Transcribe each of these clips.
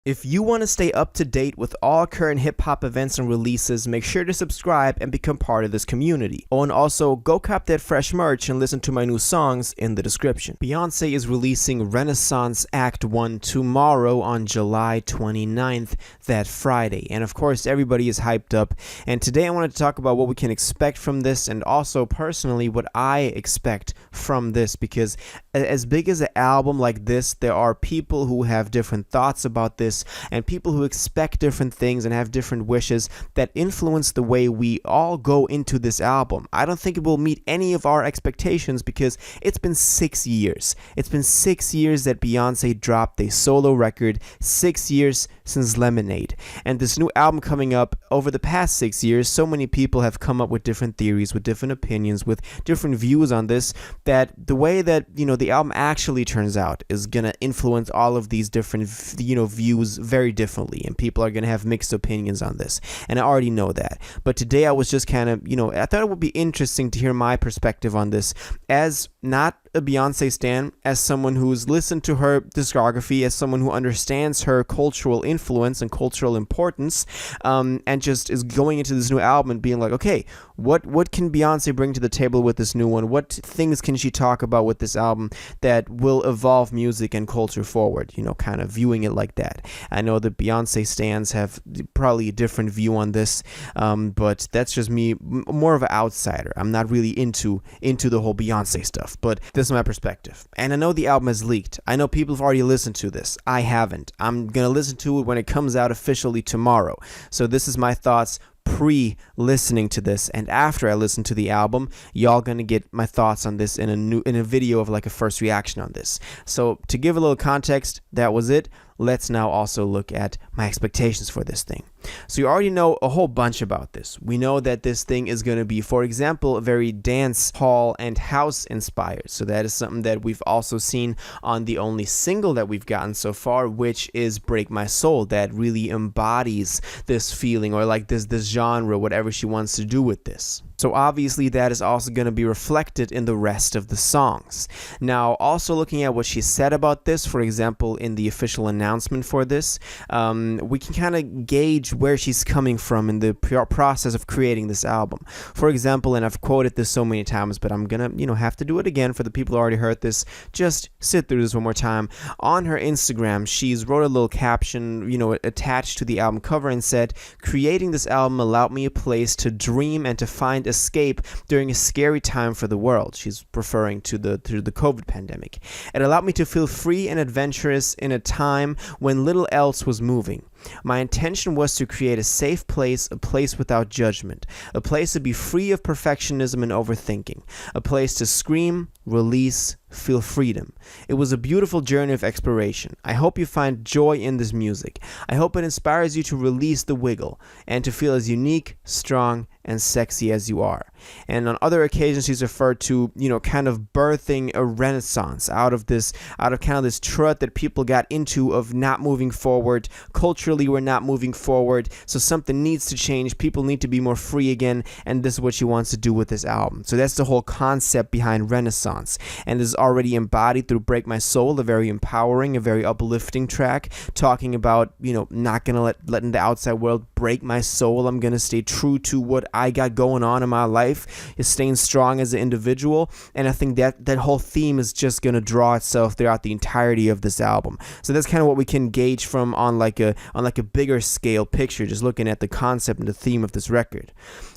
If you want to stay up to date with all current hip-hop events and releases, make sure to subscribe and become part of this community. Oh, and also, go cop that fresh merch and listen to my new songs in the description. Beyonce is releasing Renaissance Act 1 tomorrow on July 29th, that Friday. And of course, everybody is hyped up. And today I wanted to talk about what we can expect from this, and also personally what I expect from this, because as big as an album like this, there are people who have different thoughts about this, and people who expect different things and have different wishes that influence the way we all go into this album. I don't think it will meet any of our expectations because it's been 6 years. It's been 6 years that Beyonce dropped a solo record, 6 years since Lemonade. And this new album coming up, over the past 6 years, so many people have come up with different theories, with different opinions, with different views on this, that the way that, the album actually turns out is going to influence all of these different, views very differently, and people are going to have mixed opinions on this, and I already know that. But today I was just kind of, I thought it would be interesting to hear my perspective on this, as not a Beyonce stan, as someone who's listened to her discography, as someone who understands her cultural influence and cultural importance, and just is going into this new album and being like, okay, what can Beyonce bring to the table with this new one? What things can she talk about with this album that will evolve music and culture forward? Kind of viewing it like that. I know that Beyonce stans have probably a different view on this, but that's just me, more of an outsider. I'm not really into the whole Beyonce stuff, but this is my perspective. And I know the album has leaked. I know people have already listened to this. I haven't. I'm gonna listen to it when it comes out officially tomorrow. So this is my thoughts pre-listening to this, and after I listen to the album, y'all gonna get my thoughts on this in a video of like a first reaction on this. So to give a little context, that was it. Let's now also look at my expectations for this thing. So you already know a whole bunch about this. We know that this thing is going to be, for example, very dance hall and house inspired. So that is something that we've also seen on the only single that we've gotten so far, which is Break My Soul, that really embodies this feeling, or like this genre, whatever she wants to do with this. So obviously that is also going to be reflected in the rest of the songs. Now, also looking at what she said about this, for example, in the official announcement for this, we can kind of gauge where she's coming from in the process of creating this album. For example, and I've quoted this so many times, but I'm gonna, have to do it again for the people who already heard this. Just sit through this one more time. On her Instagram, she's wrote a little caption, attached to the album cover, and said, "Creating this album allowed me a place to dream and to find escape during a scary time for the world." She's referring to the COVID pandemic. "It allowed me to feel free and adventurous in a time when little else was moving. My intention was to create a safe place, a place without judgment, a place to be free of perfectionism and overthinking, a place to scream, release, feel freedom. It was a beautiful journey of exploration. I hope you find joy in this music. I hope it inspires you to release the wiggle and to feel as unique, strong, and sexy as you are." And on other occasions, she's referred to, kind of birthing a renaissance out of kind of this trut that people got into of not moving forward. Culturally, we're not moving forward, so something needs to change. People need to be more free again, and this is what she wants to do with this album. So that's the whole concept behind Renaissance, and this is already embodied through Break My Soul, a very empowering, a very uplifting track, talking about, not gonna letting the outside world break my soul. I'm gonna stay true to what I got going on in my life, is staying strong as an individual. And I think that whole theme is just gonna draw itself throughout the entirety of this album. So that's kind of what we can gauge from on like a bigger scale picture, just looking at the concept and the theme of this record.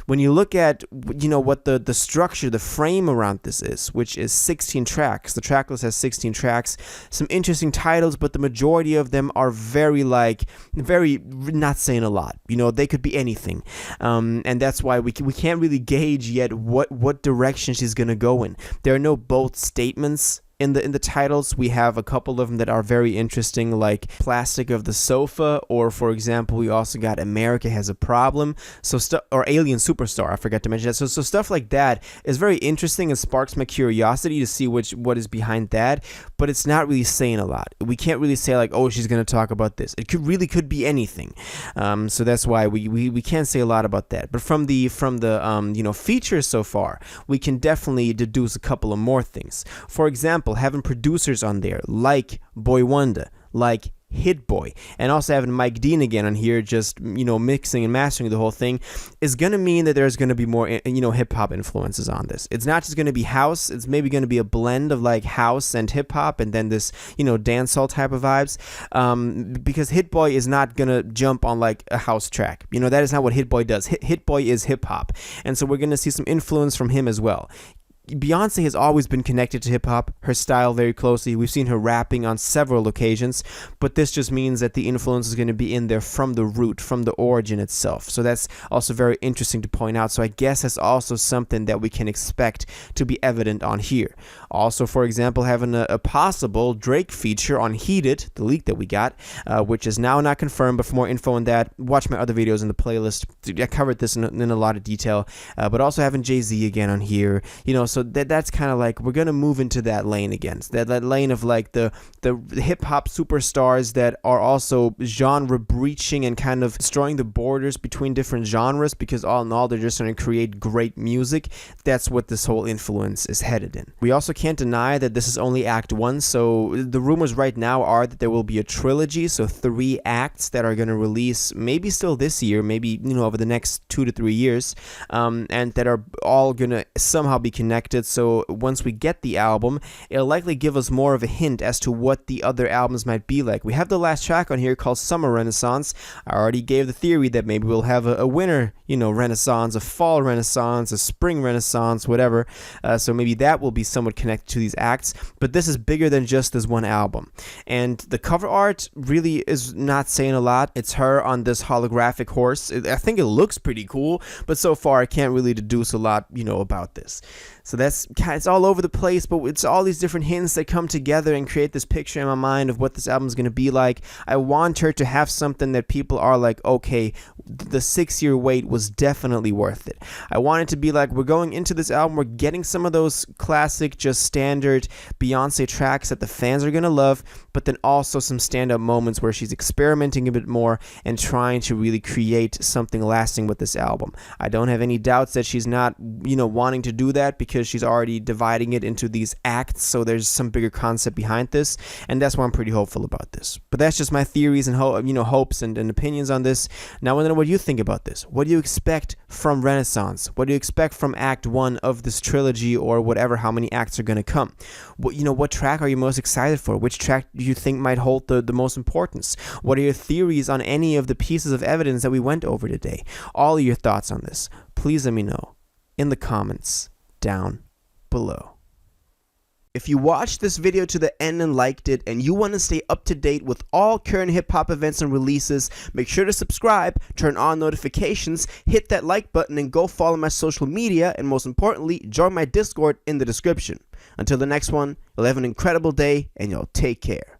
When you look at, what the structure, the frame around this is, which is 16 tracks. The track list has 16 tracks, some interesting titles, but the majority of them are very not saying a lot. They could be anything. And that's why we can't really gauge yet what direction she's going to go in. There are no bold statements in the titles. We have a couple of them that are very interesting, like Plastic of the Sofa, or for example, we also got America Has a Problem, or Alien Superstar, I forgot to mention that. So stuff like that is very interesting and sparks my curiosity to see what is behind that, but it's not really saying a lot. We can't really say like, oh, she's going to talk about this. It could be anything. So that's why we can't say a lot about that. But from the features so far, we can definitely deduce a couple of more things. For example, having producers on there like Boy Wonder, like Hit Boy, and also having Mike Dean again on here, just, you know, mixing and mastering the whole thing, is going to mean that there's going to be more, you know, hip-hop influences on this. It's not just going to be house, it's maybe going to be a blend of like house and hip-hop, and then this, you know, dancehall type of vibes, because Hit Boy is not going to jump on like a house track. You know, that is not what Hit Boy does. Hit Boy is hip-hop, and so we're going to see some influence from him as well. Beyonce has always been connected to hip-hop, her style very closely. We've seen her rapping on several occasions, but this just means that the influence is going to be in there from the root, from the origin itself. So that's also very interesting to point out. So I guess that's also something that we can expect to be evident on here. Also, for example, having a possible Drake feature on Heated, the leak that we got, which is now not confirmed, but for more info on that, watch my other videos in the playlist. I covered this in a lot of detail, but also having Jay-Z again on here, you know, so that's kind of like, we're going to move into that lane again. That lane of like the hip-hop superstars that are also genre breaching and kind of destroying the borders between different genres, because all in all, they're just going to create great music. That's what this whole influence is headed in. We also can't deny that this is only Act 1, so the rumors right now are that there will be a trilogy, so 3 acts that are going to release maybe still this year, maybe, you know, over the next 2 to 3 years, and that are all going to somehow be connected. So once we get the album, it'll likely give us more of a hint as to what the other albums might be like. We have the last track on here called Summer Renaissance. I already gave the theory that maybe we'll have a winter, you know, renaissance, a fall renaissance, a spring renaissance, whatever. So maybe that will be somewhat connected to these acts. But this is bigger than just this one album. And the cover art really is not saying a lot. It's her on this holographic horse. I think it looks pretty cool, but so far I can't really deduce a lot, you know, about this. So it's all over the place, but it's all these different hints that come together and create this picture in my mind of what this album is going to be like. I want her to have something that people are like, okay, the 6-year wait was definitely worth it. I want it to be like, we're going into this album, we're getting some of those classic, just standard Beyonce tracks that the fans are going to love, but then also some stand-up moments where she's experimenting a bit more and trying to really create something lasting with this album. I don't have any doubts that she's not, you know, wanting to do that, because she's already dividing it into these acts, so there's some bigger concept behind this, and that's why I'm pretty hopeful about this. But that's just my theories and hopes and opinions on this. Now I want to know what you think about this. What do you expect from Renaissance? What do you expect from Act 1 of this trilogy, or whatever, how many acts are going to come? What track are you most excited for? Which track do you think might hold the most importance? What are your theories on any of the pieces of evidence that we went over today? All of your thoughts on this, please let me know in the comments down below. If you watched this video to the end and liked it, and you want to stay up to date with all current hip-hop events and releases, make sure to subscribe, turn on notifications, hit that like button, and go follow my social media, and most importantly, join my Discord in the description. Until the next one, you'll have an incredible day, and you'll take care.